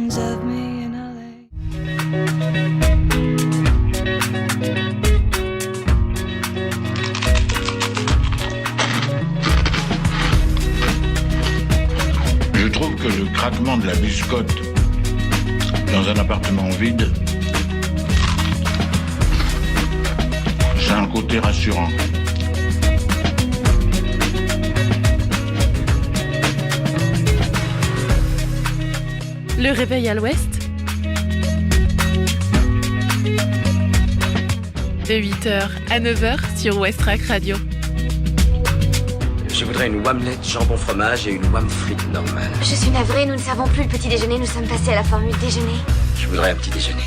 visions of me in LA. Je trouve que le craquement de la biscotte dans un appartement vide, c'est un côté rassurant. Le réveil à l'ouest, de 8h à 9h sur Westrack Radio. Je voudrais une omelette jambon fromage et une wham frite normale. Je suis navrée, nous ne servons plus le petit déjeuner, nous sommes passés à la formule déjeuner. Je voudrais un petit déjeuner.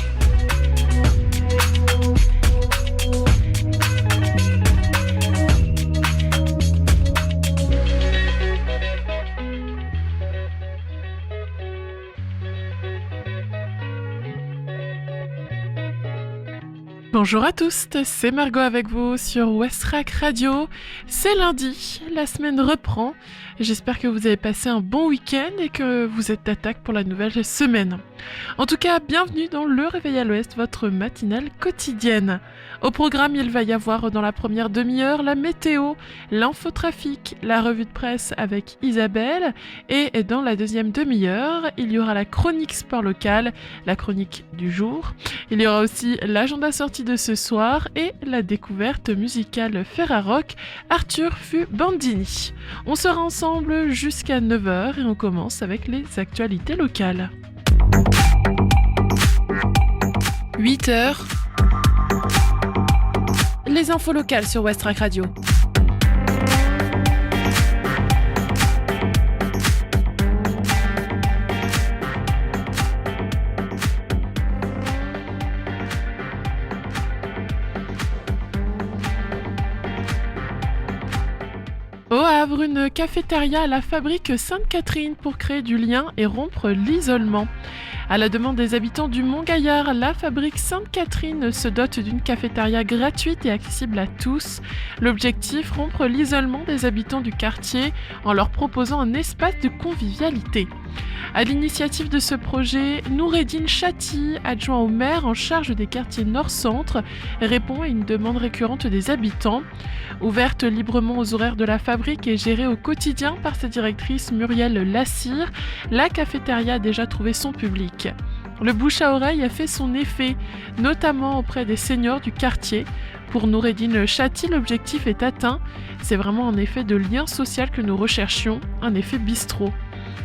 Bonjour à tous, c'est Margot avec vous sur Westrack Radio. C'est lundi, la semaine reprend. J'espère que vous avez passé un bon week-end et que vous êtes d'attaque pour la nouvelle semaine. En tout cas, bienvenue dans Le Réveil à l'Ouest, votre matinale quotidienne. Au programme, il va y avoir dans la première demi-heure la météo, l'infotrafic, la revue de presse avec Isabelle. Et dans la deuxième demi-heure, il y aura la chronique sport local, la chronique du jour. Il y aura aussi l'agenda sortie de ce soir et la découverte musicale Ferrarock, Arthur Fu Bandini. On sera ensemble jusqu'à 9h et on commence avec les actualités locales. 8h. Les infos locales sur Westrack Radio. Au Havre, une cafétéria à la fabrique Sainte-Catherine pour créer du lien et rompre l'isolement. À la demande des habitants du Mont-Gaillard, la fabrique Sainte-Catherine se dote d'une cafétéria gratuite et accessible à tous. L'objectif, rompre l'isolement des habitants du quartier en leur proposant un espace de convivialité. À l'initiative de ce projet, Noureddine Chati, adjoint au maire en charge des quartiers Nord-Centre, répond à une demande récurrente des habitants. Ouverte librement aux horaires de la fabrique et gérée au quotidien par sa directrice Muriel Lassire, la cafétéria a déjà trouvé son public. Le bouche à oreille a fait son effet, notamment auprès des seniors du quartier. Pour Noureddine Chati, l'objectif est atteint. C'est vraiment un effet de lien social que nous recherchions, un effet bistrot.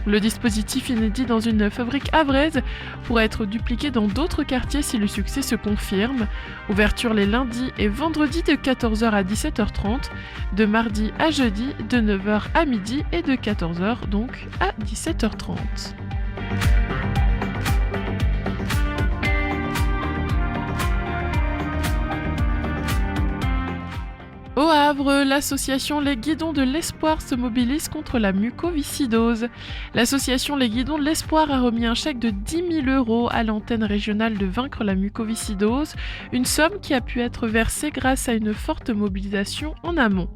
Le dispositif inédit dans une fabrique havraise pourra être dupliqué dans d'autres quartiers si le succès se confirme. Ouverture les lundis et vendredis de 14h à 17h30, de mardi à jeudi de 9h à midi et de 14h donc à 17h30. Au Havre, l'association Les Guidons de l'Espoir se mobilise contre la mucoviscidose. L'association Les Guidons de l'Espoir a remis un chèque de 10 000 € à l'antenne régionale de Vaincre la mucoviscidose, une somme qui a pu être versée grâce à une forte mobilisation en amont.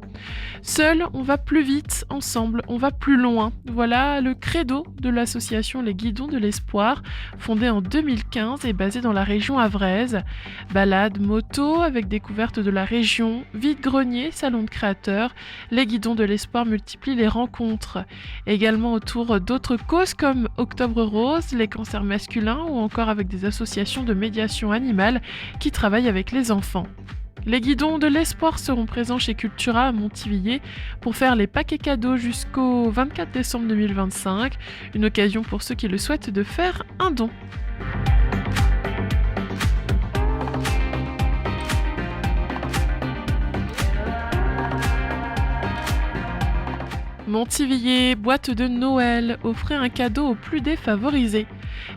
Seul, on va plus vite, ensemble, on va plus loin. Voilà le credo de l'association Les Guidons de l'Espoir, fondée en 2015 et basée dans la région havraise. Balades, motos, avec découverte de la région, vide-grenier, salon de créateurs, les Guidons de l'Espoir multiplient les rencontres. Également autour d'autres causes comme Octobre Rose, les cancers masculins ou encore avec des associations de médiation animale qui travaillent avec les enfants. Les Guidons de l'Espoir seront présents chez Cultura à Montivilliers pour faire les paquets cadeaux jusqu'au 24 décembre 2025, une occasion pour ceux qui le souhaitent de faire un don. Montivilliers, boîte de Noël, offrez un cadeau aux plus défavorisés.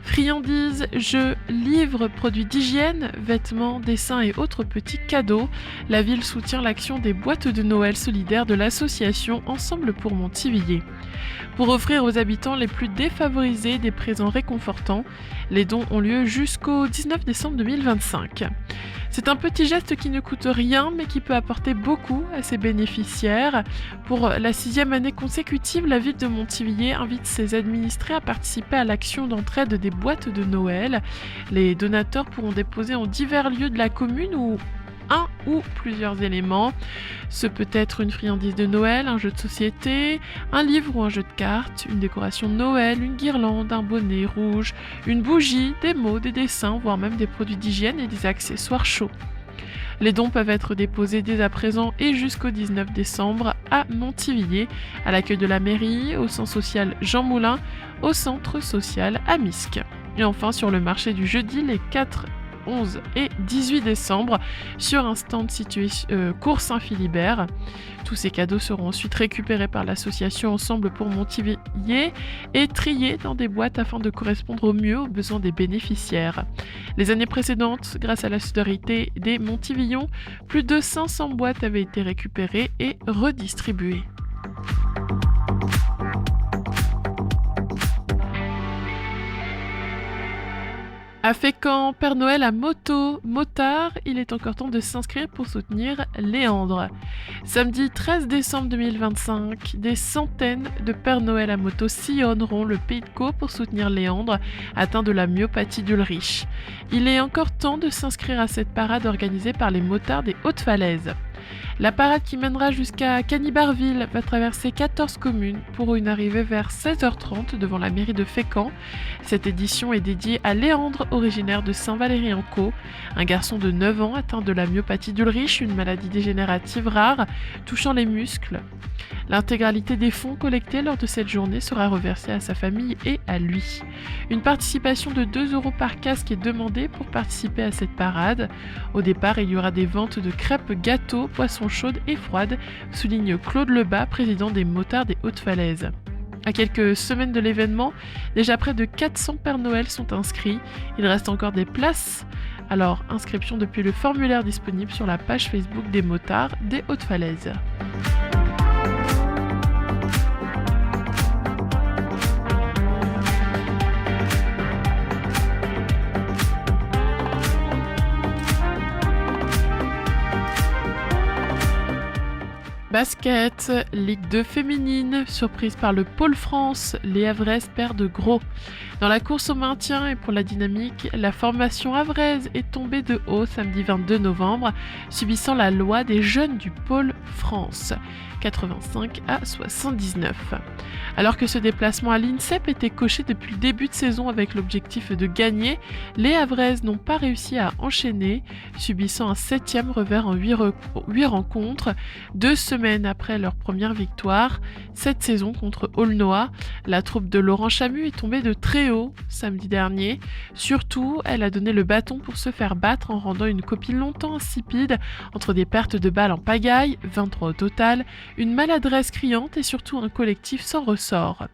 Friandises, jeux, livres, produits d'hygiène, vêtements, dessins et autres petits cadeaux. La ville soutient l'action des boîtes de Noël solidaires de l'association Ensemble pour Montivilliers. Pour offrir aux habitants les plus défavorisés des présents réconfortants, les dons ont lieu jusqu'au 19 décembre 2025. C'est un petit geste qui ne coûte rien mais qui peut apporter beaucoup à ses bénéficiaires. Pour la 6e année consécutive, la ville de Montivilliers invite ses administrés à participer à l'action d'entraide commande des boîtes de Noël. Les donateurs pourront déposer en divers lieux de la commune ou un ou plusieurs éléments. Ce peut être une friandise de Noël, un jeu de société, un livre ou un jeu de cartes, une décoration de Noël, une guirlande, un bonnet rouge, une bougie, des mots, des dessins, voire même des produits d'hygiène et des accessoires chauds. Les dons peuvent être déposés dès à présent et jusqu'au 19 décembre à Montivilliers, à l'accueil de la mairie, au centre social Jean Moulin, au centre social à Misque. Et enfin sur le marché du jeudi les 4, 11 et 18 décembre sur un stand situé cours Saint-Philibert. Tous ces cadeaux seront ensuite récupérés par l'association Ensemble pour Montivilliers et triés dans des boîtes afin de correspondre au mieux aux besoins des bénéficiaires. Les années précédentes, grâce à la solidarité des Montivillons, plus de 500 boîtes avaient été récupérées et redistribuées. À Fécamp, Père Noël à moto, motard, il est encore temps de s'inscrire pour soutenir Léandre. Samedi 13 décembre 2025, des centaines de Père Noël à moto sillonneront le Pays de Caux pour soutenir Léandre, atteint de la myopathie d'Ulrich. Il est encore temps de s'inscrire à cette parade organisée par les motards des Hautes-Falaises. La parade qui mènera jusqu'à Canibarville va traverser 14 communes pour une arrivée vers 16h30 devant la mairie de Fécamp. Cette édition est dédiée à Léandre, originaire de Saint-Valery-en-Caux, un garçon de 9 ans atteint de la myopathie d'Ulrich, une maladie dégénérative rare touchant les muscles. L'intégralité des fonds collectés lors de cette journée sera reversée à sa famille et à lui. Une participation de 2 € par casque est demandée pour participer à cette parade. Au départ, il y aura des ventes de crêpes, gâteaux, boissons chaudes et froides, souligne Claude Lebas, président des motards des Hautes-Falaises. À quelques semaines de l'événement, déjà près de 400 Pères Noël sont inscrits. Il reste encore des places. Alors, inscription depuis le formulaire disponible sur la page Facebook des motards des Hautes-Falaises. Basket, Ligue 2 féminine, surprise par le Pôle France, les Havraises perdent gros. Dans la course au maintien et pour la dynamique, la formation havraise est tombée de haut samedi 22 novembre, subissant la loi des jeunes du Pôle France, 85 à 79. Alors que ce déplacement à l'INSEP était coché depuis le début de saison avec l'objectif de gagner, les Havraises n'ont pas réussi à enchaîner, subissant un 7e revers en 8 rencontres, 2 semaines après leur première victoire. Cette saison contre Aulnois, la troupe de Laurent Chamu est tombée de très haut samedi dernier. Surtout, elle a donné le bâton pour se faire battre en rendant une copie longtemps insipide entre des pertes de balles en pagaille, 23 au total, une maladresse criante et surtout un collectif sans ressort.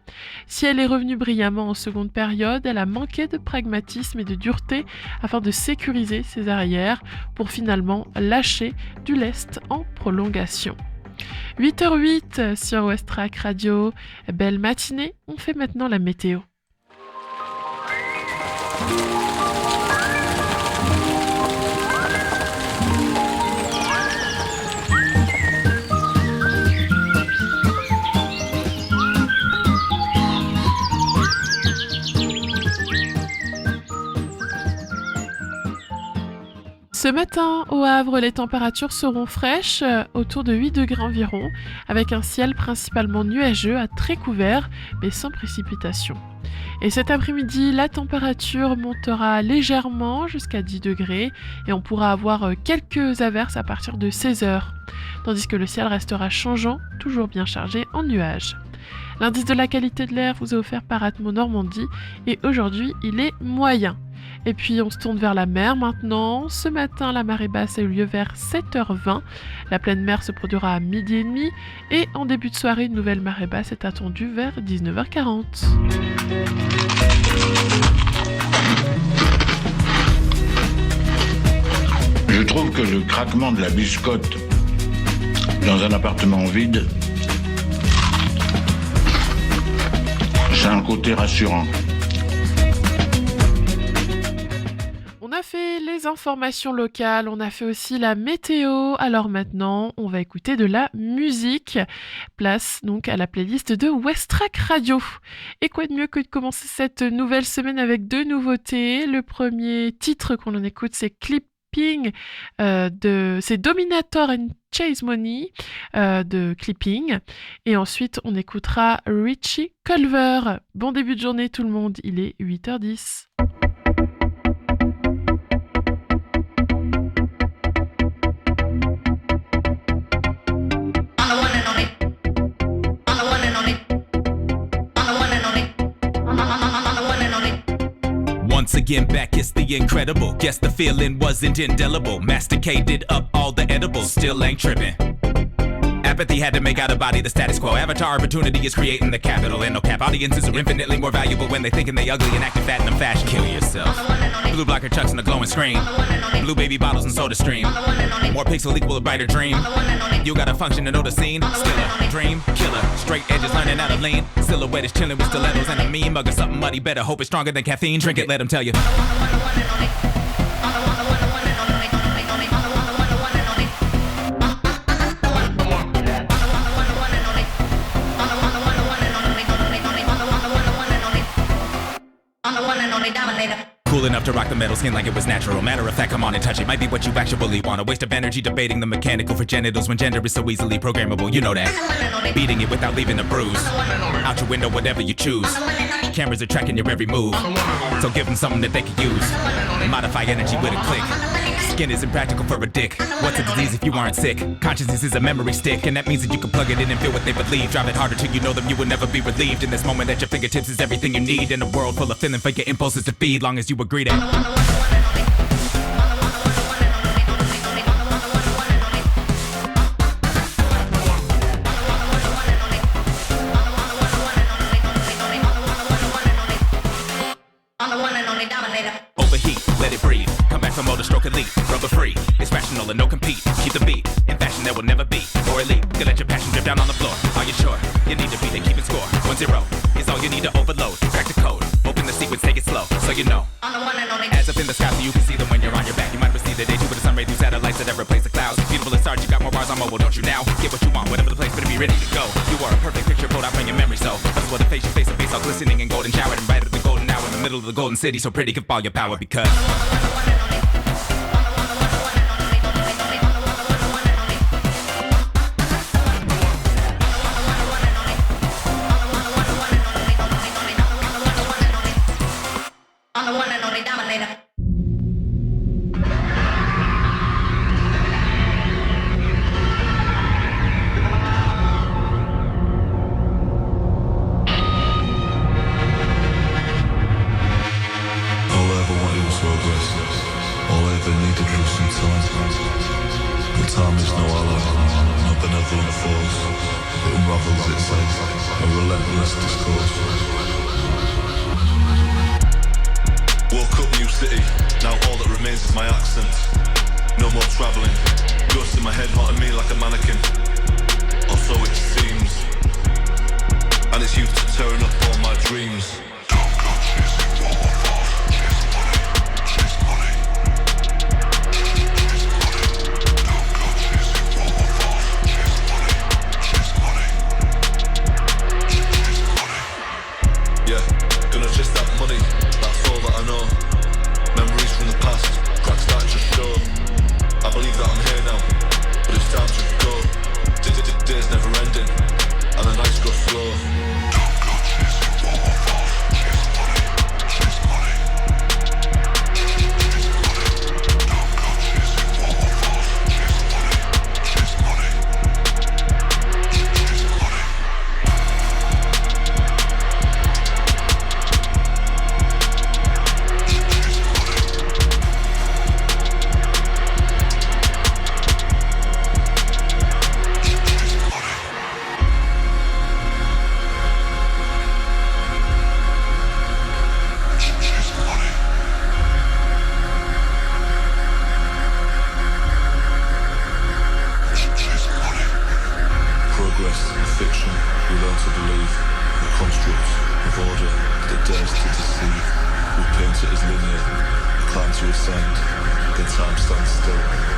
Si elle est revenue brillamment en seconde période, elle a manqué de pragmatisme et de dureté afin de sécuriser ses arrières pour finalement lâcher du lest en prolongation. 8h08 sur Westrack Radio. Belle matinée, on fait maintenant la météo. Ce matin, au Havre, les températures seront fraîches, autour de 8 degrés environ, avec un ciel principalement nuageux à très couvert, mais sans précipitation. Et cet après-midi, la température montera légèrement jusqu'à 10 degrés et on pourra avoir quelques averses à partir de 16h, tandis que le ciel restera changeant, toujours bien chargé en nuages. L'indice de la qualité de l'air vous est offert par Atmo Normandie et aujourd'hui, il est moyen. Et puis on se tourne vers la mer maintenant. Ce matin, la marée basse a eu lieu vers 7h20. La pleine mer se produira à 12h30. Et en début de soirée, une nouvelle marée basse est attendue vers 19h40. Je trouve que le craquement de la biscotte dans un appartement vide, c'est un côté rassurant. On a fait les informations locales, on a fait aussi la météo. Alors maintenant, on va écouter de la musique. Place donc à la playlist de Westrack Radio. Et quoi de mieux que de commencer cette nouvelle semaine avec deux nouveautés. Le premier titre qu'on en écoute, c'est Clipping, c'est Dominator and Chase Money de Clipping. Et ensuite, on écoutera Richie Culver. Bon début de journée tout le monde, il est 8h10. Once again back, it's the incredible. Guess the feeling wasn't indelible. Masticated up all the edibles, still ain't tripping. Apathy had to make out a body the status quo. Avatar opportunity is creating the capital. And no cap, audiences are infinitely more valuable when they thinking they ugly and acting fat in them fashion. Kill yourself. Blue blocker chucks and a glowing screen. Blue baby bottles and soda stream. More pixel equal a brighter dream. You gotta function to know the scene. Still a dream killer. Straight edges learning how to lean. Silhouette is chilling with stilettos and a meme. Mug or something muddy. Better hope it's stronger than caffeine. Drink it, let them tell you. Cool enough to rock the metal skin like it was natural. Matter of fact, come on and touch it. Might be what you actually want. A waste of energy debating the mechanical for genitals when gender is so easily programmable. You know that. Beating it without leaving a bruise. Out your window, whatever you choose. Cameras are tracking your every move. So give them something that they can use. Modify energy with a click. Skin is impractical for a dick. What's a disease if you aren't sick? Consciousness is a memory stick, and that means that you can plug it in and feel what they believe. Drive it harder till you know them, you will never be relieved. In this moment at your fingertips is everything you need. In a world full of feeling for your impulses to feed, long as you agree that. Overheat, let it breathe. Come back from motor stroke elite. Rubber free, it's rational and no compete. Keep the beat, in fashion there will never be. Or elite, you let your passion drip down on the floor. Are you sure? You need to be there keeping score. 1-0 is all you need to overload. Crack the code, open the sequence, take it slow. So you know. As up in the sky so you can see them when you're on your back. You might receive the day two with the sun ray through satellites that ever replace the clouds. Beautiful as stars, you got more bars on mobile, don't you now? Get what you want, whatever the place, better be ready to go. You are a perfect picture, pulled out from your memory, so that's what the face, your face, a face all glistening and golden showered and bright at the golden hour in the middle of the golden city. So pretty, give all your power because days never ending, and the nights go slow. Don't go chasing waterfalls, Inclined to ascend, then time stands still,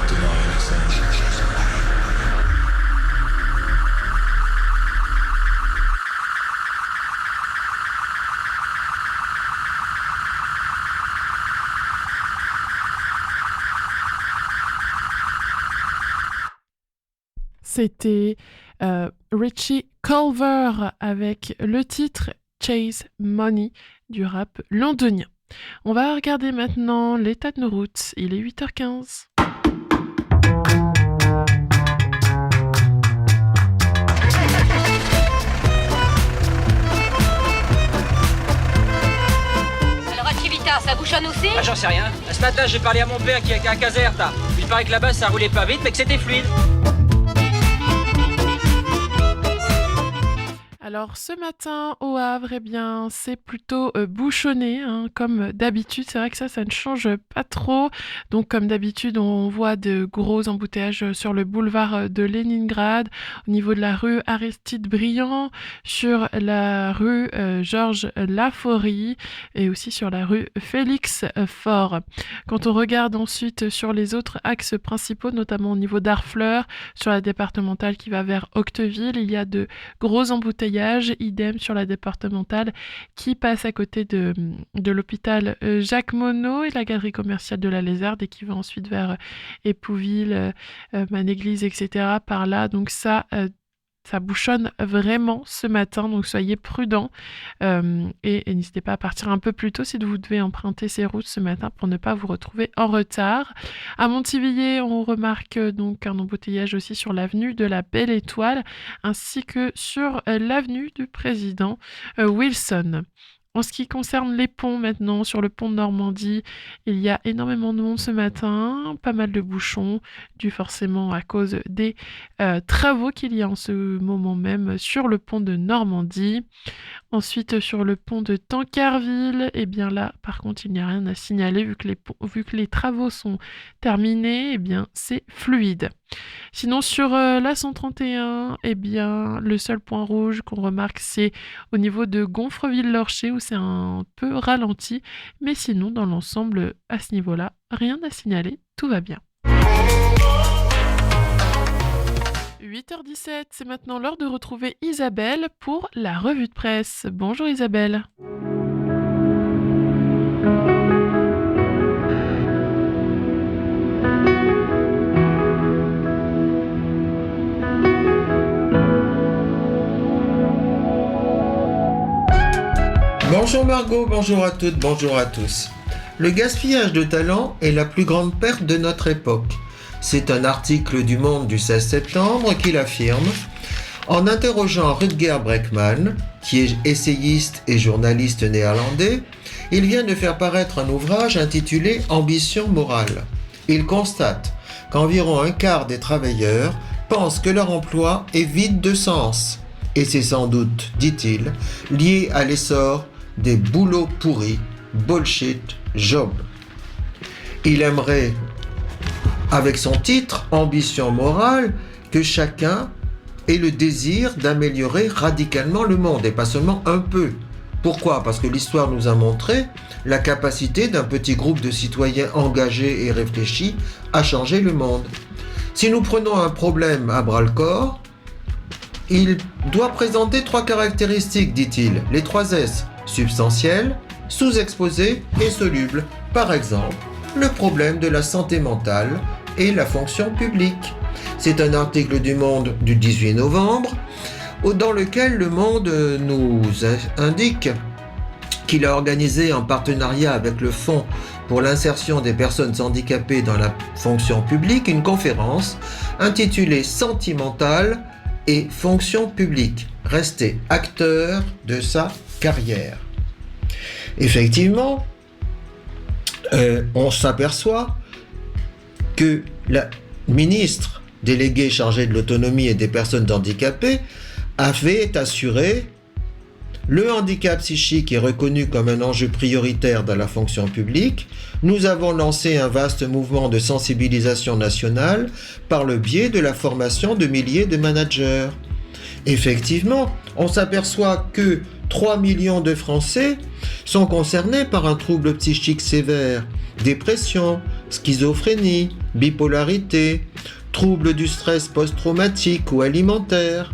denying its end. C'était Richie Culver avec le titre Chase Money du rap londonien. On va regarder maintenant l'état de nos routes. Il est 8h15. Alors à Civita, ça bouchonne aussi? Ah, j'en sais rien. Ce matin, j'ai parlé à mon père qui est à Caserta. Il paraît que là-bas, ça roulait pas vite, mais que c'était fluide. Alors ce matin au Havre, eh bien c'est plutôt bouchonné, hein, comme d'habitude. C'est vrai que ça ne change pas trop. Donc comme d'habitude, on voit de gros embouteillages sur le boulevard de Leningrad, au niveau de la rue Aristide-Briand, sur la rue Georges Laforie et aussi sur la rue Félix-Faure. Quand on regarde ensuite sur les autres axes principaux, notamment au niveau d'Harfleur, sur la départementale qui va vers Octeville, il y a de gros embouteillages. Idem sur la départementale qui passe à côté de l'hôpital Jacques Monod et la galerie commerciale de la Lézarde et qui va ensuite vers Épouville, Manéglise, etc. par là. Donc ça bouchonne vraiment ce matin, donc soyez prudents et n'hésitez pas à partir un peu plus tôt si vous devez emprunter ces routes ce matin pour ne pas vous retrouver en retard. À Montivilliers, on remarque donc un embouteillage aussi sur l'avenue de la Belle Étoile ainsi que sur l'avenue du président Wilson. En ce qui concerne les ponts maintenant, sur le pont de Normandie, il y a énormément de monde ce matin, pas mal de bouchons, dû forcément à cause des travaux qu'il y a en ce moment même sur le pont de Normandie. Ensuite, sur le pont de Tancarville, eh bien là, par contre, il n'y a rien à signaler, vu que les travaux sont terminés, eh bien c'est fluide. Sinon, sur la 131, eh bien, le seul point rouge qu'on remarque, c'est au niveau de Gonfreville-Lorcher, où c'est un peu ralenti. Mais sinon, dans l'ensemble, à ce niveau-là, rien à signaler, tout va bien. 8h17, c'est maintenant l'heure de retrouver Isabelle pour la revue de presse. Bonjour Isabelle. Bonjour Margot, bonjour à toutes, bonjour à tous. Le gaspillage de talent est la plus grande perte de notre époque. C'est un article du Monde du 16 septembre qui l'affirme en interrogeant Rutger Bregman, qui est essayiste et journaliste néerlandais. Il vient de faire paraître un ouvrage intitulé « Ambition morale ». Il constate qu'environ un quart des travailleurs pensent que leur emploi est vide de sens. Et c'est sans doute, dit-il, lié à l'essor des boulots pourris, bullshit job. Il aimerait, avec son titre « Ambition morale », que chacun ait le désir d'améliorer radicalement le monde, et pas seulement un peu. Pourquoi ? Parce que l'histoire nous a montré la capacité d'un petit groupe de citoyens engagés et réfléchis à changer le monde. Si nous prenons un problème à bras-le-corps, il doit présenter 3 caractéristiques, dit-il, les 3 S, substantiel, sous-exposé et soluble. Par exemple, le problème de la santé mentale et la fonction publique. C'est un article du Monde du 18 novembre dans lequel le Monde nous indique qu'il a organisé en partenariat avec le Fonds pour l'insertion des personnes handicapées dans la fonction publique une conférence intitulée « Santé mentale et fonction publique, rester acteur de sa carrière ». Effectivement, on s'aperçoit que la ministre déléguée chargée de l'autonomie et des personnes handicapées avait assuré le handicap psychique est reconnu comme un enjeu prioritaire dans la fonction publique. Nous avons lancé un vaste mouvement de sensibilisation nationale par le biais de la formation de milliers de managers. Effectivement, on s'aperçoit que 3 millions de Français sont concernés par un trouble psychique sévère, dépression, schizophrénie, bipolarité, troubles du stress post-traumatique ou alimentaire.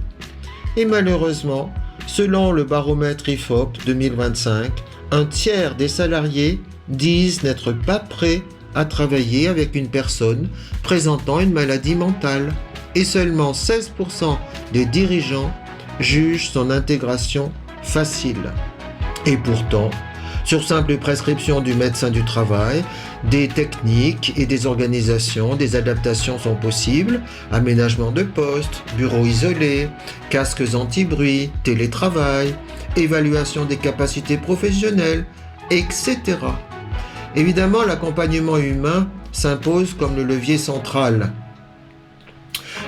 Et malheureusement, selon le baromètre IFOP 2025, un tiers des salariés disent n'être pas prêts à travailler avec une personne présentant une maladie mentale. Et seulement 16% des dirigeants jugent son intégration facile. Et pourtant, sur simple prescription du médecin du travail, des techniques et des organisations, des adaptations sont possibles, aménagement de poste, bureaux isolés, casques anti-bruit, télétravail, évaluation des capacités professionnelles, etc. Évidemment, l'accompagnement humain s'impose comme le levier central.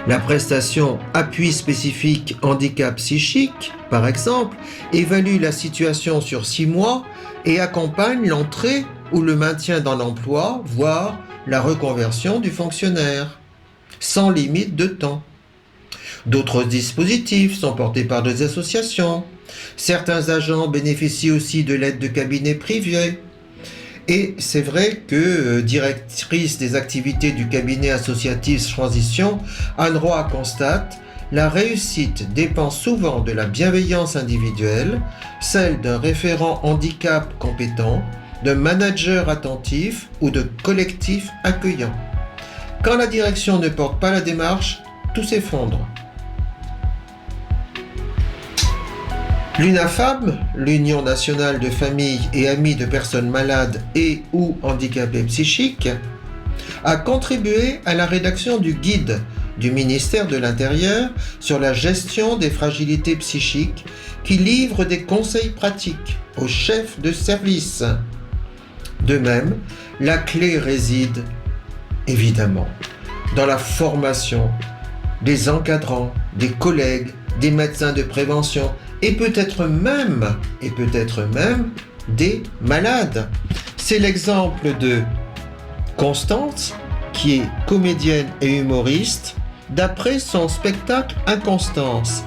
La prestation appui spécifique handicap psychique, par exemple, évalue la situation sur 6 mois et accompagne l'entrée ou le maintien dans l'emploi, voire la reconversion du fonctionnaire, sans limite de temps. D'autres dispositifs sont portés par des associations. Certains agents bénéficient aussi de l'aide de cabinets privés. Et c'est vrai que, directrice des activités du cabinet associatif Transition, Anne Roy constate « La réussite dépend souvent de la bienveillance individuelle, celle d'un référent handicap compétent, d'un manager attentif ou de collectifs accueillants. Quand la direction ne porte pas la démarche, tout s'effondre. » L'UNAFAM, l'Union nationale de familles et amis de personnes malades et ou handicapées psychiques, a contribué à la rédaction du guide du ministère de l'Intérieur sur la gestion des fragilités psychiques qui livre des conseils pratiques aux chefs de service. De même, la clé réside, évidemment, dans la formation des encadrants, des collègues, des médecins de prévention et peut-être même des malades. C'est l'exemple de Constance, qui est comédienne et humoriste, d'après son spectacle Inconstance.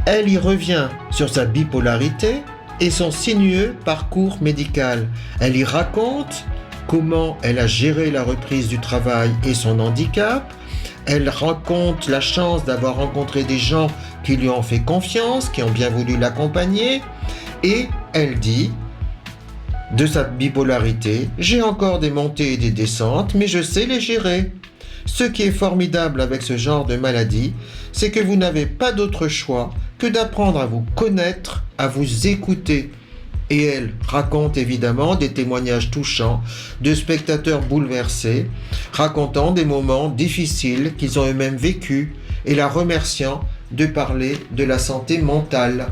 Elle y revient sur sa bipolarité et son sinueux parcours médical. Elle y raconte comment elle a géré la reprise du travail et son handicap. Elle raconte la chance d'avoir rencontré des gens qui lui ont fait confiance, qui ont bien voulu l'accompagner. Et elle dit de sa bipolarité, « J'ai encore des montées et des descentes, mais je sais les gérer. » Ce qui est formidable avec ce genre de maladie, c'est que vous n'avez pas d'autre choix que d'apprendre à vous connaître, à vous écouter. Et elle raconte évidemment des témoignages touchants de spectateurs bouleversés, racontant des moments difficiles qu'ils ont eux-mêmes vécus et la remerciant de parler de la santé mentale.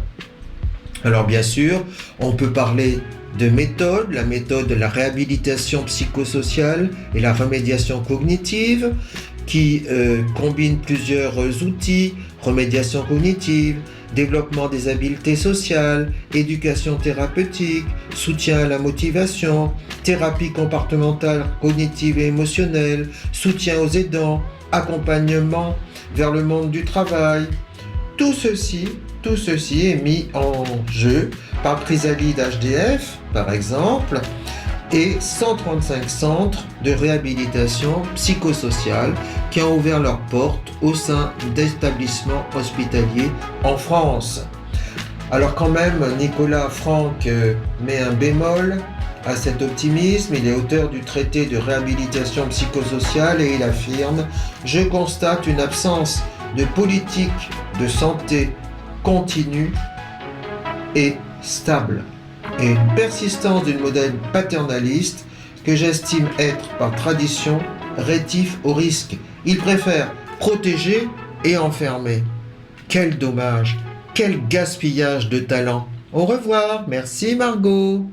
Alors bien sûr, on peut parler de méthode, la méthode de la réhabilitation psychosociale et la remédiation cognitive qui combine plusieurs outils, remédiation cognitive, développement des habiletés sociales, éducation thérapeutique, soutien à la motivation, thérapie comportementale, cognitive et émotionnelle, soutien aux aidants, accompagnement vers le monde du travail. Tout ceci est mis en jeu par Chrysalide HDF, par exemple, et 135 centres de réhabilitation psychosociale qui ont ouvert leurs portes au sein d'établissements hospitaliers en France. Alors quand même, Nicolas Franck met un bémol à cet optimisme. Il est auteur du traité de réhabilitation psychosociale et il affirme « Je constate une absence de politique de santé continue et stable et une persistance d'une modèle paternaliste que j'estime être par tradition rétif au risque. Il préfère protéger et enfermer. Quel dommage, quel gaspillage de talent. Au revoir, merci Margot.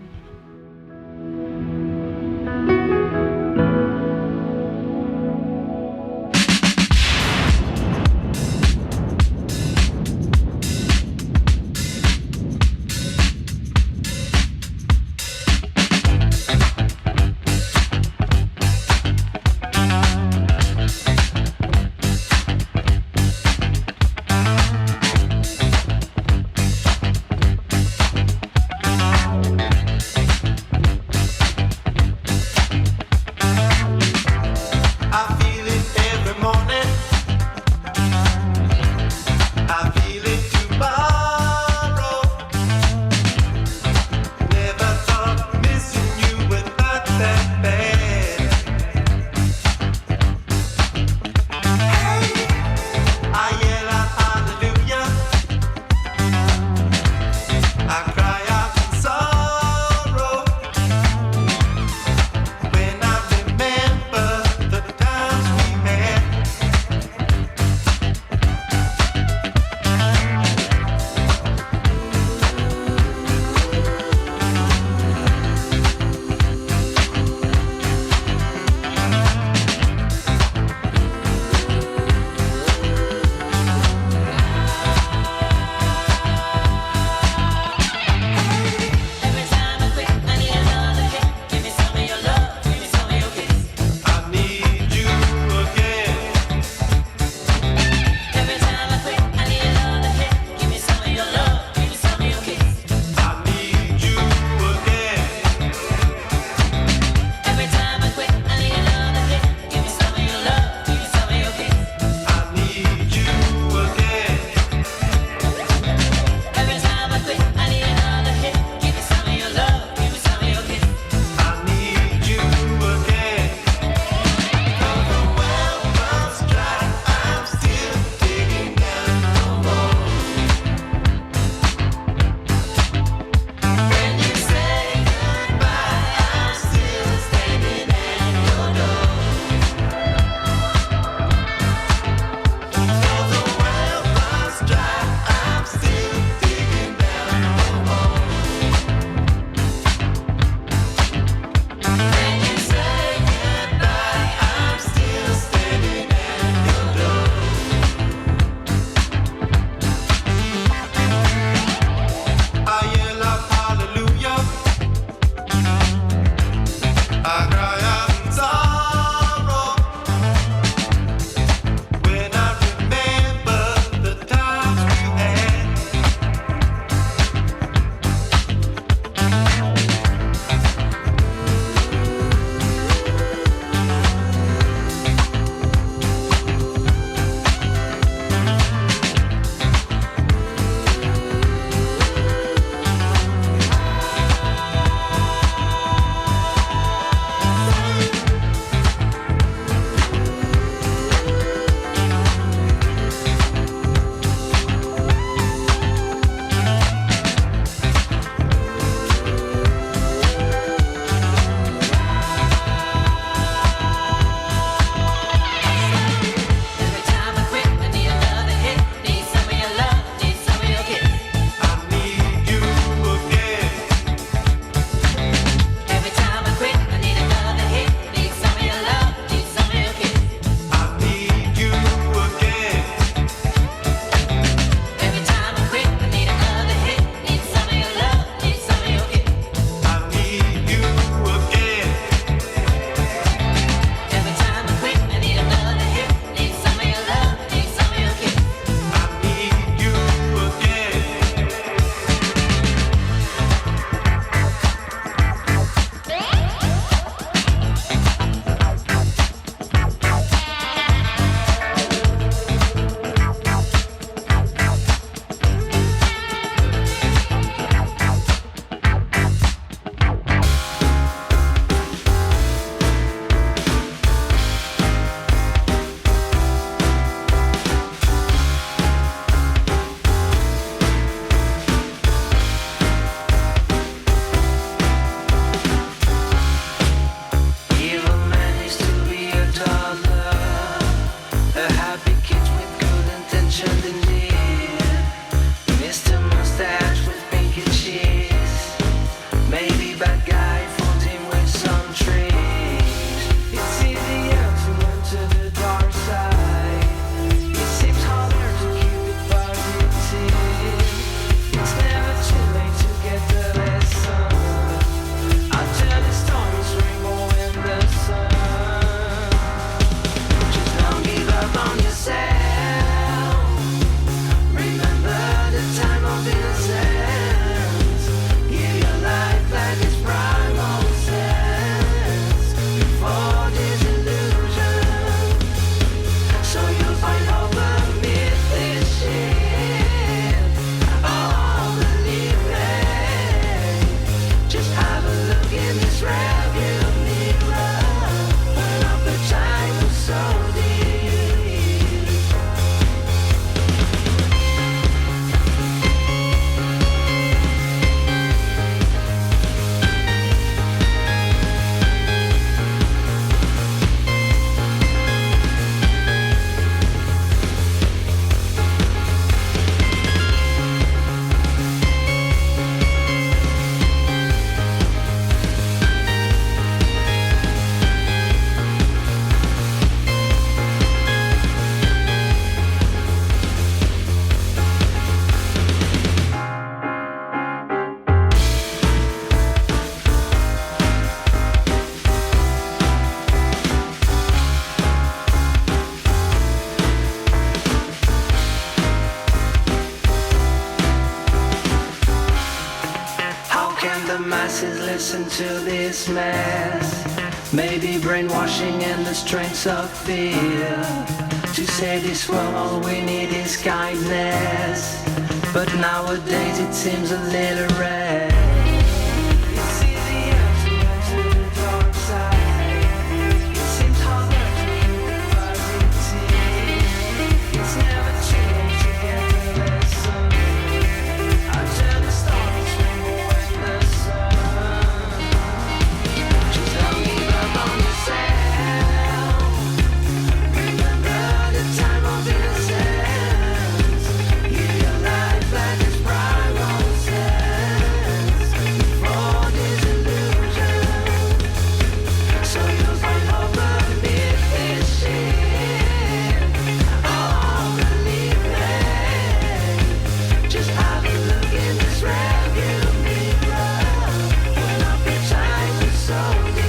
listen to this mess. Maybe brainwashing and the strength of fear. To save this world all we need is kindness. But nowadays it seems a little rare. It's easier to enter the dark side. It seems harder to live by routine. It's never too late to get the lesson. I tell the stories when the sun. Just don't give up on yourself. Remember the time of innocence. Give your life back its primal sense. For this illusion, so you'll find hope amid this shit. Oh, believe me. Just have a look in this rearview mirror. When our time is so deep.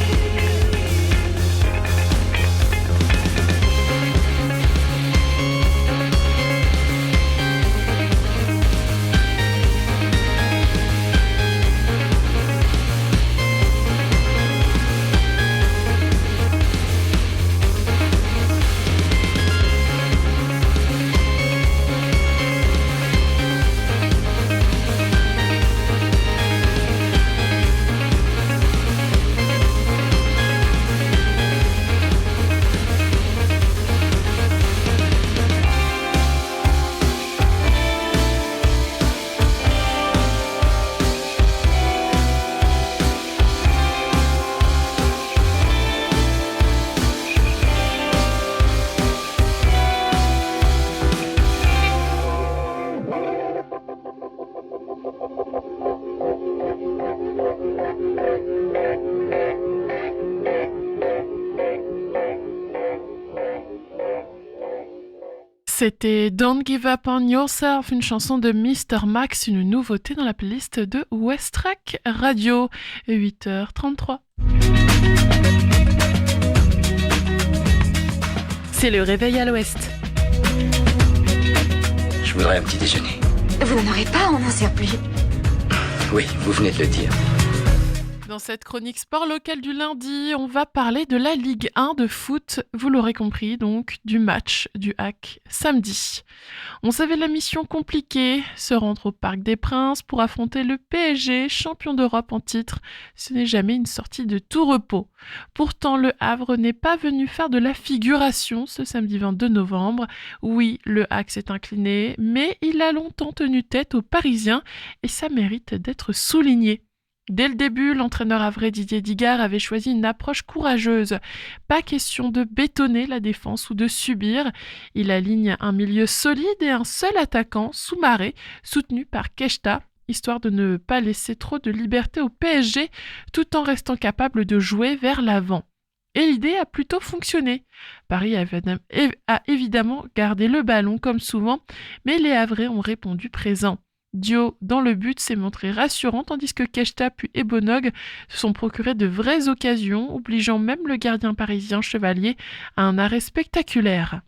C'était Don't Give Up on Yourself, une chanson de Mr. Max, une nouveauté dans la playlist de West Track Radio, 8h33. C'est le réveil à l'ouest. Je voudrais un petit déjeuner. Vous n'en aurez pas en un surplus. Oui, vous venez de le dire. Dans cette chronique sport local du lundi, on va parler de la Ligue 1 de foot, vous l'aurez compris, donc du match du HAC samedi. On savait la mission compliquée, se rendre au Parc des Princes pour affronter le PSG, champion d'Europe en titre. Ce n'est jamais une sortie de tout repos. Pourtant, le Havre n'est pas venu faire de la figuration ce samedi 22 novembre. Oui, le HAC s'est incliné, mais il a longtemps tenu tête aux Parisiens et ça mérite d'être souligné. Dès le début, l'entraîneur havrais Didier Digard avait choisi une approche courageuse. Pas question de bétonner la défense ou de subir. Il aligne un milieu solide et un seul attaquant, Soumaré, soutenu par Keshta, histoire de ne pas laisser trop de liberté au PSG, tout en restant capable de jouer vers l'avant. Et l'idée a plutôt fonctionné. Paris a évidemment gardé le ballon comme souvent, mais les Havrais ont répondu présent. Dio, dans le but, s'est montré rassurant, tandis que Keshta puis Ebonog se sont procurés de vraies occasions, obligeant même le gardien parisien Chevalier à un arrêt spectaculaire.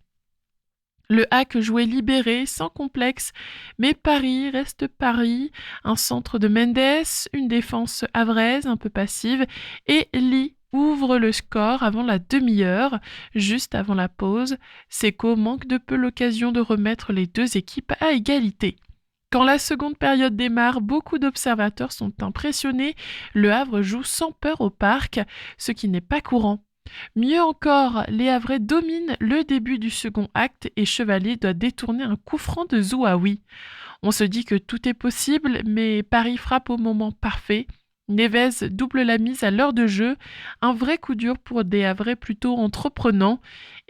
Le HAC jouait libéré, sans complexe, mais Paris reste Paris, un centre de Mendes, une défense havraise un peu passive, et Lee ouvre le score avant la demi-heure, juste avant la pause. Seco manque de peu l'occasion de remettre les deux équipes à égalité. Quand la seconde période démarre, beaucoup d'observateurs sont impressionnés. Le Havre joue sans peur au parc, ce qui n'est pas courant. Mieux encore, les Havrais dominent le début du second acte et Chevalier doit détourner un coup franc de Zouaoui. On se dit que tout est possible, mais Paris frappe au moment parfait. Neves double la mise à l'heure de jeu, un vrai coup dur pour des Havrais plutôt entreprenants.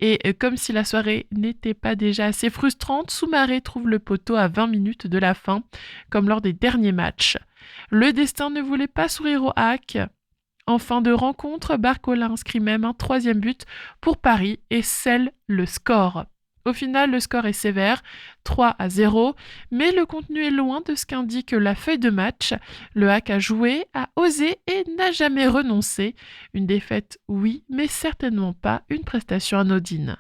Et comme si la soirée n'était pas déjà assez frustrante, Soumaré trouve le poteau à 20 minutes de la fin, comme lors des derniers matchs. Le destin ne voulait pas sourire au HAC. En fin de rencontre, Barcola inscrit même un troisième but pour Paris et scelle le score. Au final, le score est sévère, 3-0, mais le contenu est loin de ce qu'indique la feuille de match. Le HAC a joué, a osé et n'a jamais renoncé. Une défaite, oui, mais certainement pas une prestation anodine.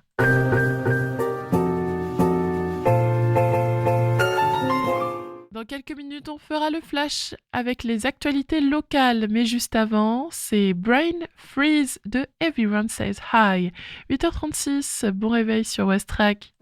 Dans quelques minutes, on fera le flash avec les actualités locales. Mais juste avant, c'est Brain Freeze de Everyone Says Hi. 8h36, bon réveil sur West Track.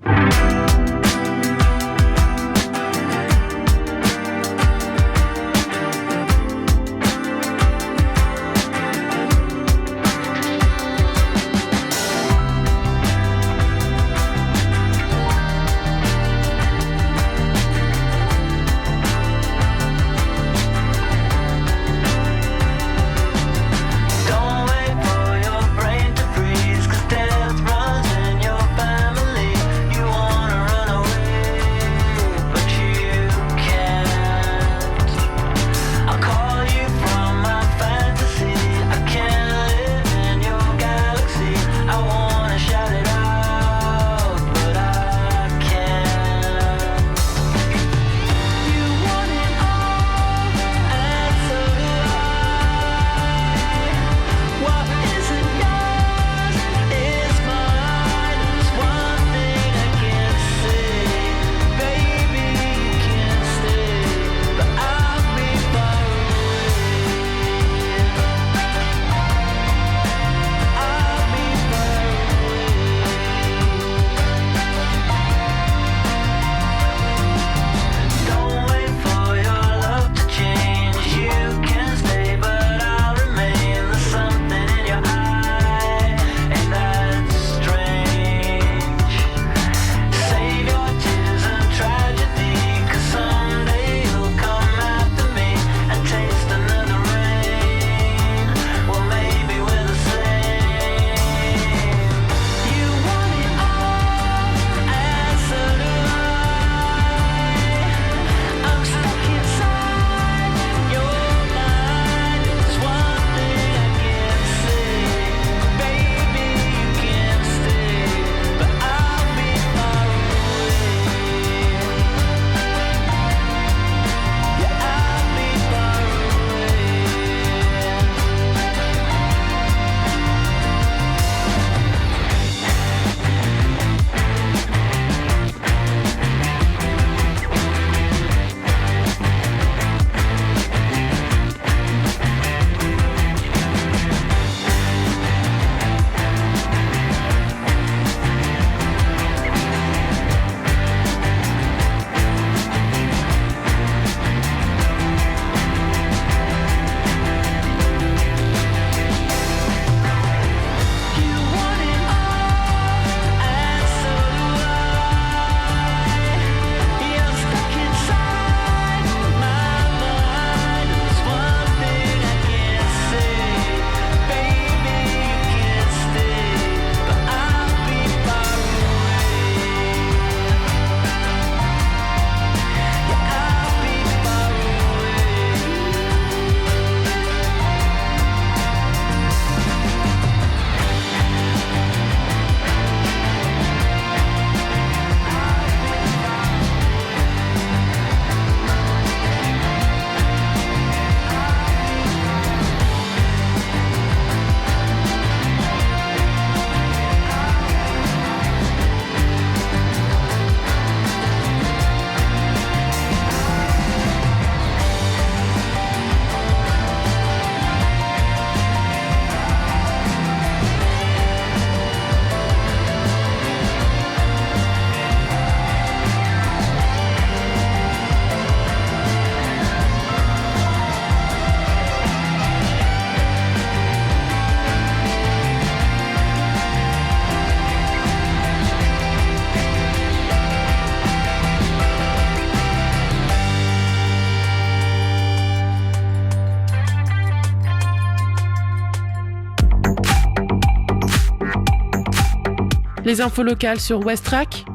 Les infos locales sur West Track.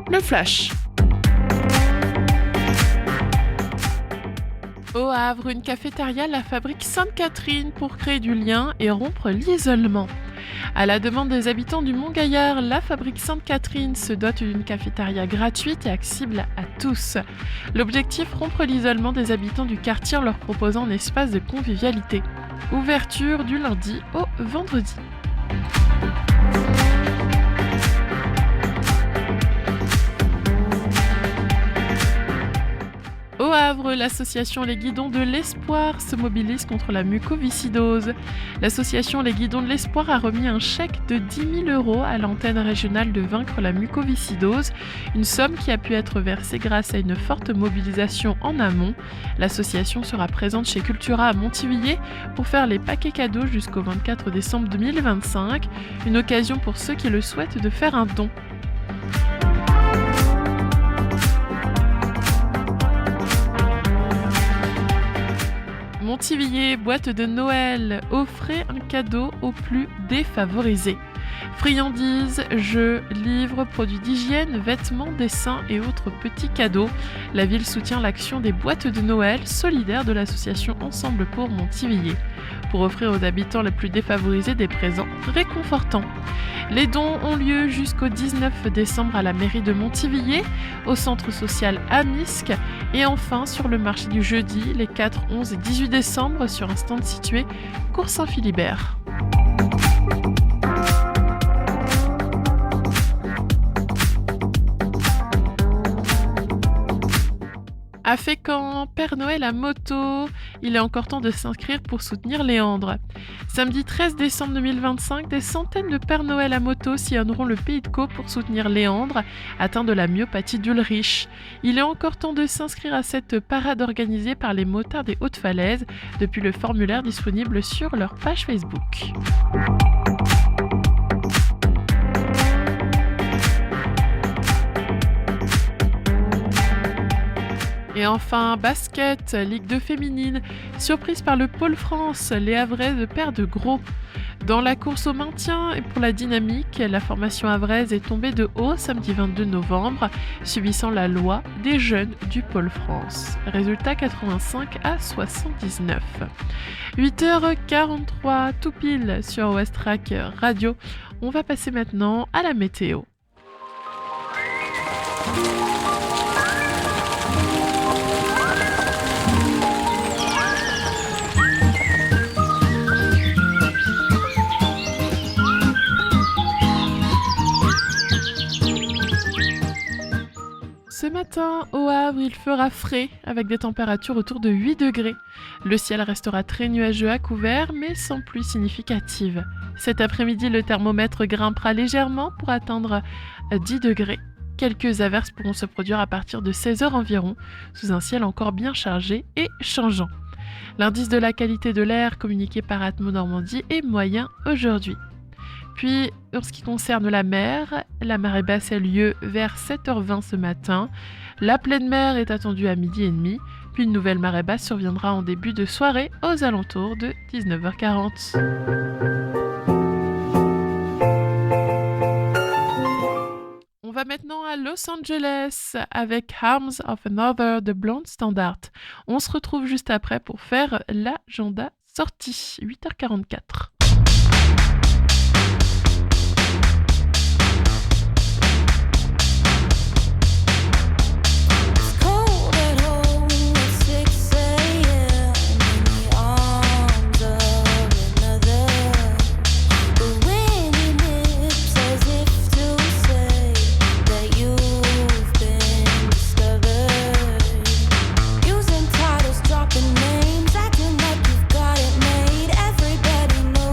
Le flash. Au Havre, une cafétéria, la fabrique Sainte-Catherine, pour créer du lien et rompre l'isolement. À la demande des habitants du Mont-Gaillard, la fabrique Sainte-Catherine se dote d'une cafétéria gratuite et accessible à tous. L'objectif, rompre l'isolement des habitants du quartier en leur proposant un espace de convivialité. Ouverture du lundi au vendredi. Au Havre, l'association Les Guidons de l'Espoir se mobilise contre la mucoviscidose. L'association Les Guidons de l'Espoir a remis un chèque de 10 000 € à l'antenne régionale de Vaincre la mucoviscidose, une somme qui a pu être versée grâce à une forte mobilisation en amont. L'association sera présente chez Cultura à Montivilliers pour faire les paquets cadeaux jusqu'au 24 décembre 2025, une occasion pour ceux qui le souhaitent de faire un don. Montivilliers, boîte de Noël, offrez un cadeau aux plus défavorisés. Friandises, jeux, livres, produits d'hygiène, vêtements, dessins et autres petits cadeaux. La ville soutient l'action des boîtes de Noël solidaires de l'association Ensemble pour Montivilliers, pour offrir aux habitants les plus défavorisés des présents réconfortants. Les dons ont lieu jusqu'au 19 décembre à la mairie de Montivilliers, au centre social Amisque et enfin sur le marché du jeudi les 4, 11 et 18 décembre sur un stand situé Cours Saint-Philibert. À Fécamp, Père Noël à moto, il est encore temps de s'inscrire pour soutenir Léandre. Samedi 13 décembre 2025, des centaines de Père Noël à moto sillonneront le Pays de Caux pour soutenir Léandre, atteint de la myopathie d'Ulrich. Il est encore temps de s'inscrire à cette parade organisée par les motards des Hautes-Falaises depuis le formulaire disponible sur leur page Facebook. Et enfin, basket, Ligue 2 féminine. Surprise par le Pôle France, les Havraises perdent gros. Dans la course au maintien et pour la dynamique, la formation havraise est tombée de haut samedi 22 novembre, subissant la loi des jeunes du Pôle France. Résultat 85 à 79. 8h43, tout pile sur Westrack Radio. On va passer maintenant à la météo. Ce matin, au Havre, il fera frais avec des températures autour de 8 degrés. Le ciel restera très nuageux à couvert, mais sans pluie significative. Cet après-midi, le thermomètre grimpera légèrement pour atteindre 10 degrés. Quelques averses pourront se produire à partir de 16h environ, sous un ciel encore bien chargé et changeant. L'indice de la qualité de l'air communiqué par Atmo Normandie est moyen aujourd'hui. Puis, en ce qui concerne la marée basse a lieu vers 7h20 ce matin. La pleine mer est attendue à 12h30, puis une nouvelle marée basse surviendra en début de soirée aux alentours de 19h40. On va maintenant à Los Angeles avec Arms of Another de Blonde Standard. On se retrouve juste après pour faire l'agenda sortie, 8h44. Dropping names, acting like you've got it made. Everybody knows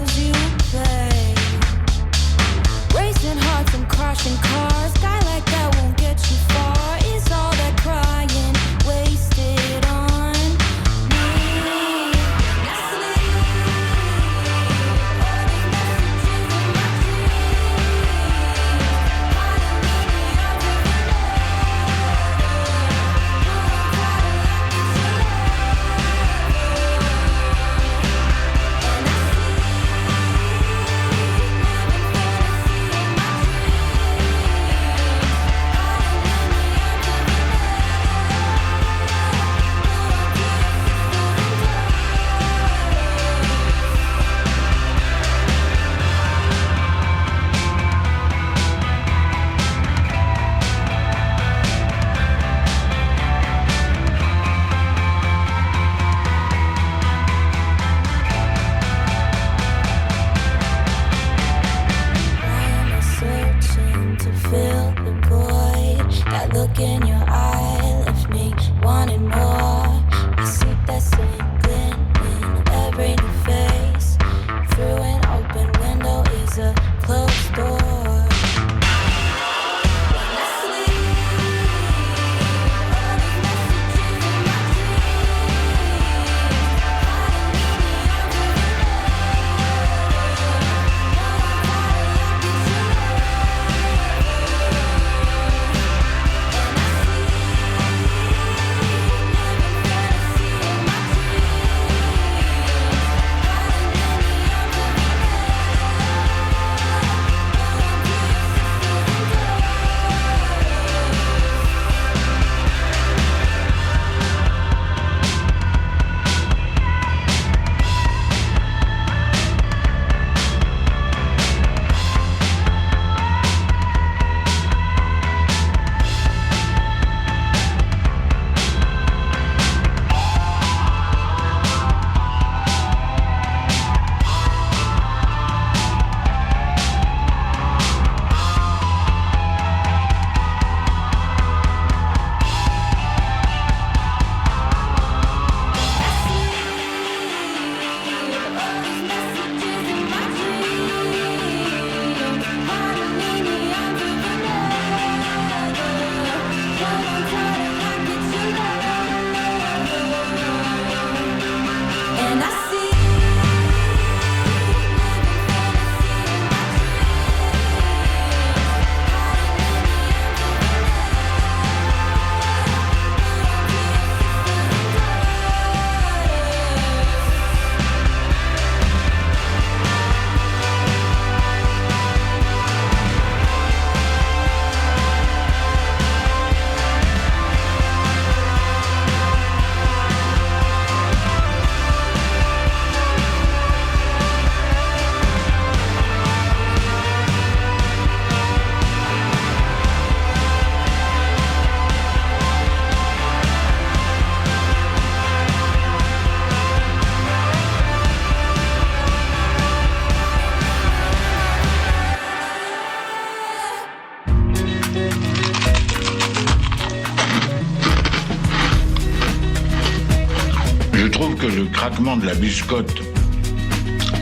que le craquement de la biscotte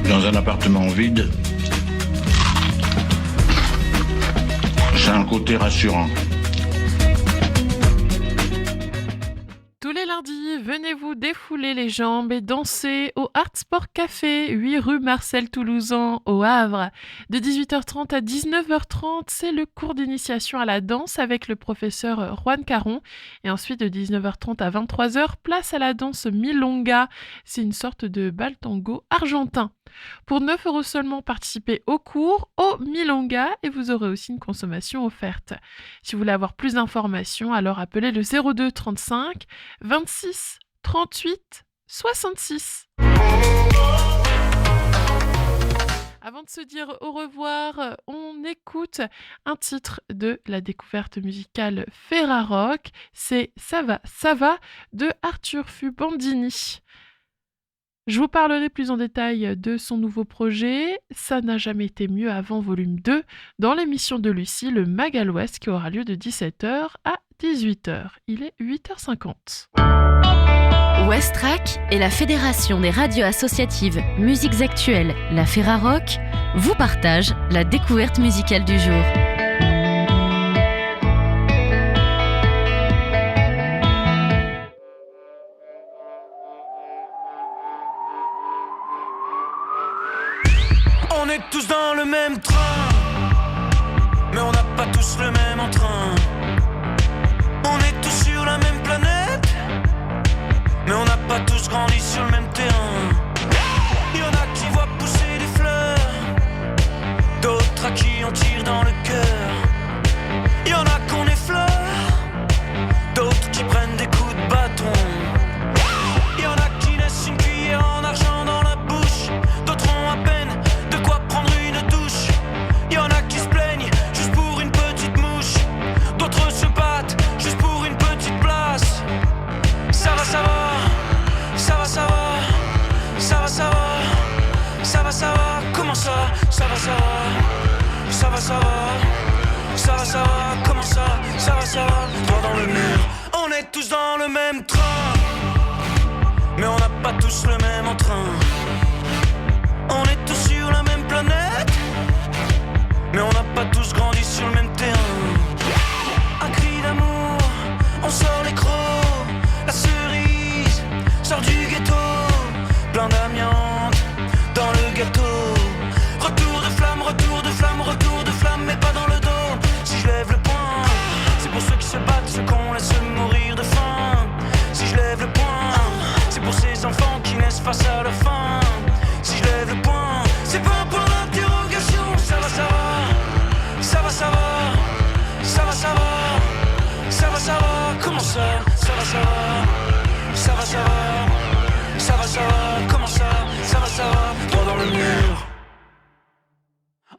dans un appartement vide, c'est un côté rassurant. Tous les lundis, venez vous défouler les jambes et danser au Art Sport Café, 8 rue Marcel Toulousan, au Havre. De 18h30 à 19h30, c'est le cours d'initiation à la danse avec le professeur Juan Caron. Et ensuite, de 19h30 à 23h, place à la danse Milonga. C'est une sorte de bal tango argentin. Pour 9 € seulement, participez au cours au Milonga et vous aurez aussi une consommation offerte. Si vous voulez avoir plus d'informations, alors appelez le 02 35 26 38 66. Avant de se dire au revoir, on écoute un titre de la découverte musicale Ferrarock. C'est Ça va de Arthur Fubandini. Je vous parlerai plus en détail de son nouveau projet, Ça n'a jamais été mieux avant volume 2, dans l'émission de Lucie, le Mag à l'Ouest, qui aura lieu de 17h à 18h. Il est 8h50. Westrack et la Fédération des radios associatives Musiques Actuelles, la Ferrarock, vous partagent la découverte musicale du jour. On est tous dans le même train, mais on n'a pas tous le même entrain. On est tous sur la même planète, mais on n'a pas tous grandi sur le même terrain. Il y en a qui voient pousser des fleurs, d'autres à qui on tire dans le cœur. Il y en a qu'on effleure, d'autres qui prennent des coups de bâton. Il y en a qui naissent une cuillère en argent dans la bouche, d'autres ont à peine de quoi prendre une douche. Il y en a qui se plaignent juste pour une petite mouche, d'autres se battent juste pour une petite place. Ça va, ça va, ça va, ça va, ça va, ça va, ça va, ça va, comment ça? Ça va, ça va, ça va, ça va, ça va, ça va, comment ça? Ça va, ça va, droit dans le mur. On est tous dans le même train, mais on n'a pas tous le même entrain. On est tous sur la même planète, mais on n'a pas tous grandi sur le même terrain. Un cri d'amour, on sort les crocs, la cerise sort du ghetto, plein d'amiante dans le gâteau. Retour de flamme, retour de flamme, retour de flamme, mais pas dans le dos. Si je lève le poing, c'est pour ceux qui se battent, ceux qu'on laisse mourir de faim. Si je lève le poing, c'est pour ces enfants qui naissent face à leur faim. Si je lève le poing, c'est pas un point d'interrogation. Ça va, ça va, ça va, ça va, ça va, ça va, ça va, ça va, comment ça? Ça va, ça va, ça va, ça va, ça va, ça va, comment ça? Ça va, ça va, droit dans le mur.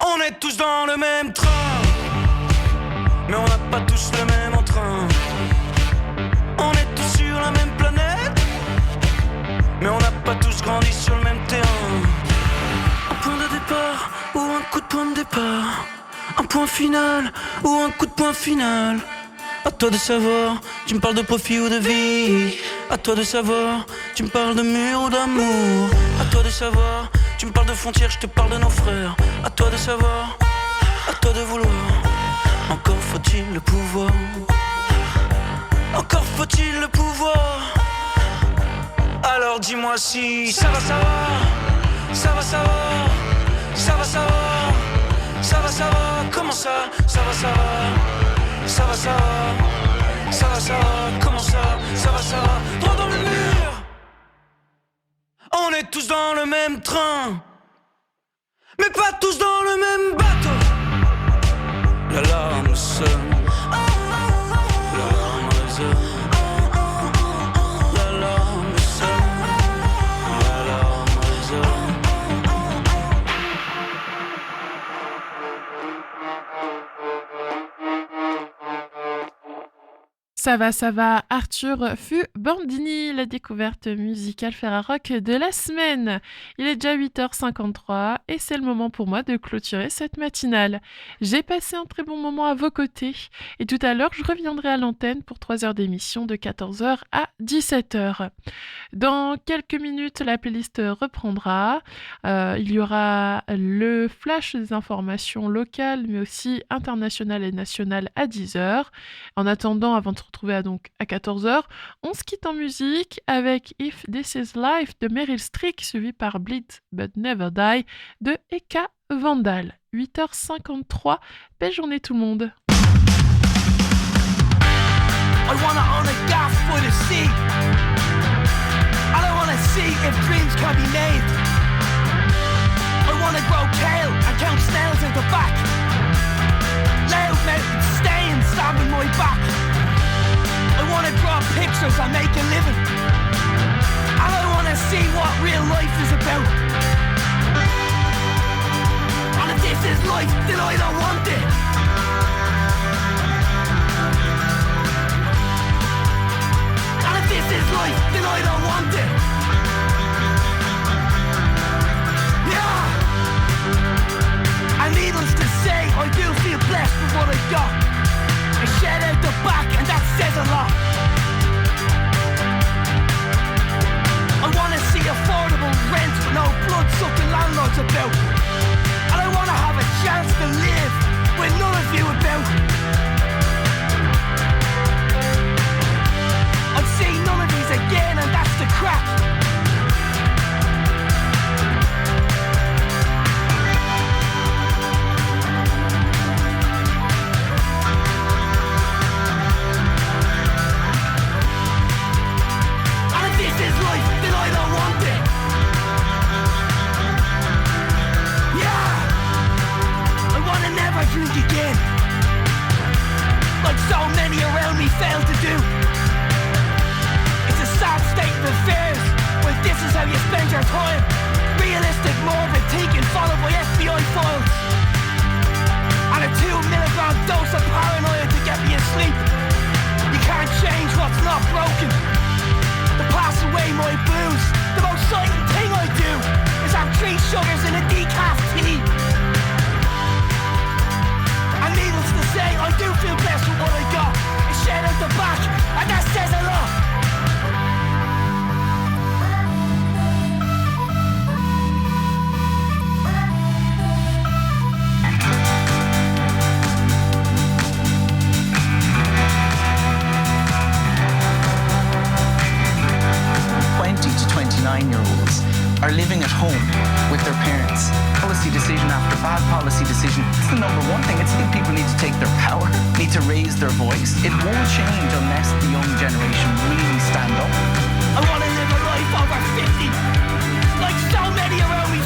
On est tous dans le même train, mais on n'a pas tous le même entrain. On est tous sur la même planète, mais on n'a pas tous grandi sur le même terrain. Un point de départ ou un coup de poing de départ, un point final ou un coup de poing final. À toi de savoir, tu me parles de profit ou de vie. À toi de savoir, tu me parles de mur ou d'amour. À toi de savoir, tu me parles de frontières, je te parle de nos frères. À toi de savoir, à toi de vouloir. Encore faut-il le pouvoir, encore faut-il le pouvoir. Alors dis-moi si ça va, ça va, ça va, ça va, ça va, ça va, ça va, ça va, comment ça? Ça va, ça va, ça va, ça va, ça va, ça va, comment ça? Ça va, ça va, droit dans le mur. On est tous dans le même train, mais pas tous dans le même bateau. L'alarme sonne, l'alarme résonne, l'alarme sonne, l'alarme résonne. Ça va, Arthur Bandini, la découverte musicale Ferrarock de la semaine. Il est déjà 8h53 et c'est le moment pour moi de clôturer cette matinale. J'ai passé un très bon moment à vos côtés et tout à l'heure je reviendrai à l'antenne pour 3 heures d'émission de 14h à 17h. Dans quelques minutes la playlist reprendra. Il y aura le flash des informations locales mais aussi internationales et nationales à 10h. En attendant, avant de se retrouver à 14h, on se quitte en musique avec If This Is Life de Meryl Streep, suivi par Bleed But Never Die de Eka Vandal. 8h53, belle journée tout le monde. I wanna own a gaff for the sea. I don't wanna see if dreams can be made. I wanna grow kale and count snails in the back. Loud mountain staying, stabbing my back. I wanna draw pictures and make a living. And I wanna see what real life is about. And if this is life, then I don't want it. And if this is life, then I don't want it. Yeah! And needless to say, I do feel blessed with what I got. I shed out the back and that says a lot. I wanna see affordable rent with no blood-sucking landlords about. And I wanna have a chance to live with none of you about. I'd see none of these again and that's the crack. Drink again, like so many around me failed to do. It's a sad state of affairs when this is how you spend your time. Realistic morbid thinking followed by FBI files. And a 2-milligram dose of paranoia to get me asleep. You can't change what's not broken. To pass away my booze, the most exciting thing I do is have 3 sugars in a decaf tea. And needless to say, I do feel blessed with what I got. It's shed out the back, and that says a lot. To 29-year-olds are living at home with their parents. Policy decision after bad policy decision. It's the number one thing. It's the thing people need to take their power, need to raise their voice. It won't change unless the young generation really stand up. I want to live a life over 50, like so many around me.